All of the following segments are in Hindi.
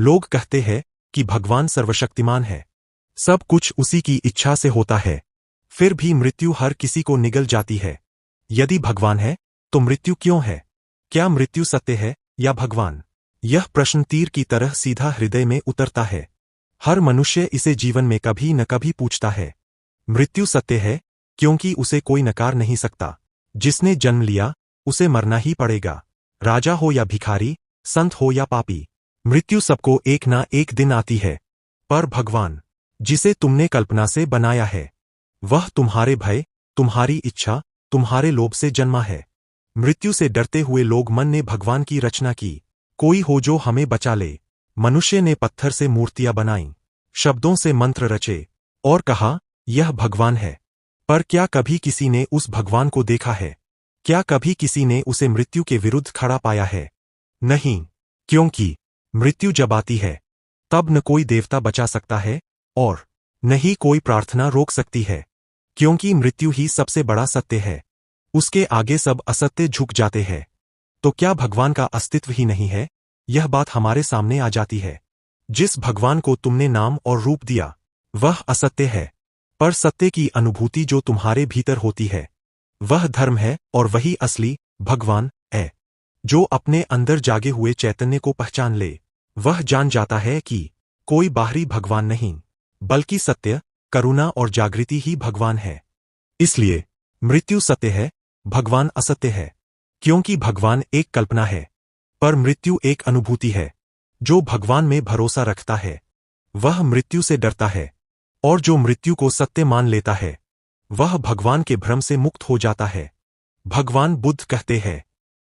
लोग कहते हैं कि भगवान सर्वशक्तिमान है, सब कुछ उसी की इच्छा से होता है, फिर भी मृत्यु हर किसी को निगल जाती है। यदि भगवान है तो मृत्यु क्यों है? क्या मृत्यु सत्य है या भगवान? यह प्रश्न तीर की तरह सीधा हृदय में उतरता है। हर मनुष्य इसे जीवन में कभी न कभी पूछता है। मृत्यु सत्य है क्योंकि उसे कोई नकार नहीं सकता। जिसने जन्म लिया उसे मरना ही पड़ेगा, राजा हो या भिखारी, संत हो या पापी। मृत्यु सबको एक ना एक दिन आती है। पर भगवान, जिसे तुमने कल्पना से बनाया है, वह तुम्हारे भय, तुम्हारी इच्छा, तुम्हारे लोभ से जन्मा है। मृत्यु से डरते हुए लोग मन ने भगवान की रचना की, कोई हो जो हमें बचा ले। मनुष्य ने पत्थर से मूर्तियां बनाईं, शब्दों से मंत्र रचे और कहा यह भगवान है। पर क्या कभी किसी ने उस भगवान को देखा है? क्या कभी किसी ने उसे मृत्यु के विरुद्ध खड़ा पाया है? नहीं, क्योंकि मृत्यु जब आती है तब न कोई देवता बचा सकता है और न ही कोई प्रार्थना रोक सकती है, क्योंकि मृत्यु ही सबसे बड़ा सत्य है। उसके आगे सब असत्य झुक जाते हैं। तो क्या भगवान का अस्तित्व ही नहीं है? यह बात हमारे सामने आ जाती है। जिस भगवान को तुमने नाम और रूप दिया वह असत्य है, पर सत्य की अनुभूति जो तुम्हारे भीतर होती है वह धर्म है और वही असली भगवान है। जो अपने अंदर जागे हुए चैतन्य को पहचान ले वह जान जाता है कि कोई बाहरी भगवान नहीं, बल्कि सत्य, करुणा और जागृति ही भगवान है। इसलिए मृत्यु सत्य है, भगवान असत्य है, क्योंकि भगवान एक कल्पना है पर मृत्यु एक अनुभूति है। जो भगवान में भरोसा रखता है वह मृत्यु से डरता है, और जो मृत्यु को सत्य मान लेता है वह भगवान के भ्रम से मुक्त हो जाता है। भगवान बुद्ध कहते हैं,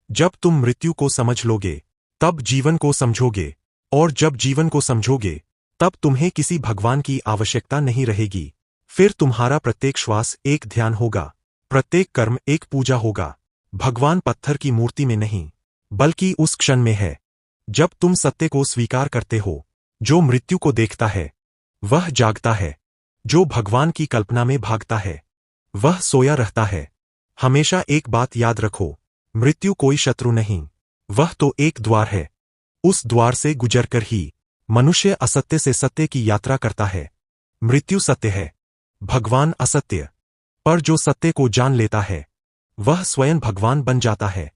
जब तुम मृत्यु को समझ लोगे तब जीवन को समझोगे, और जब जीवन को समझोगे तब तुम्हें किसी भगवान की आवश्यकता नहीं रहेगी। फिर तुम्हारा प्रत्येक श्वास एक ध्यान होगा, प्रत्येक कर्म एक पूजा होगा। भगवान पत्थर की मूर्ति में नहीं, बल्कि उस क्षण में है जब तुम सत्य को स्वीकार करते हो। जो मृत्यु को देखता है वह जागता है, जो भगवान की कल्पना में भागता है वह सोया रहता है। हमेशा एक बात याद रखो, मृत्यु कोई शत्रु नहीं, वह तो एक द्वार है। उस द्वार से गुजरकर ही मनुष्य असत्य से सत्य की यात्रा करता है। मृत्यु सत्य है, भगवान असत्य, पर जो सत्य को जान लेता है वह स्वयं भगवान बन जाता है।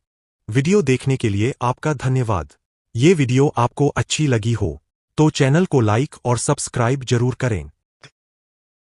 वीडियो देखने के लिए आपका धन्यवाद। ये वीडियो आपको अच्छी लगी हो तो चैनल को लाइक और सब्सक्राइब जरूर करें।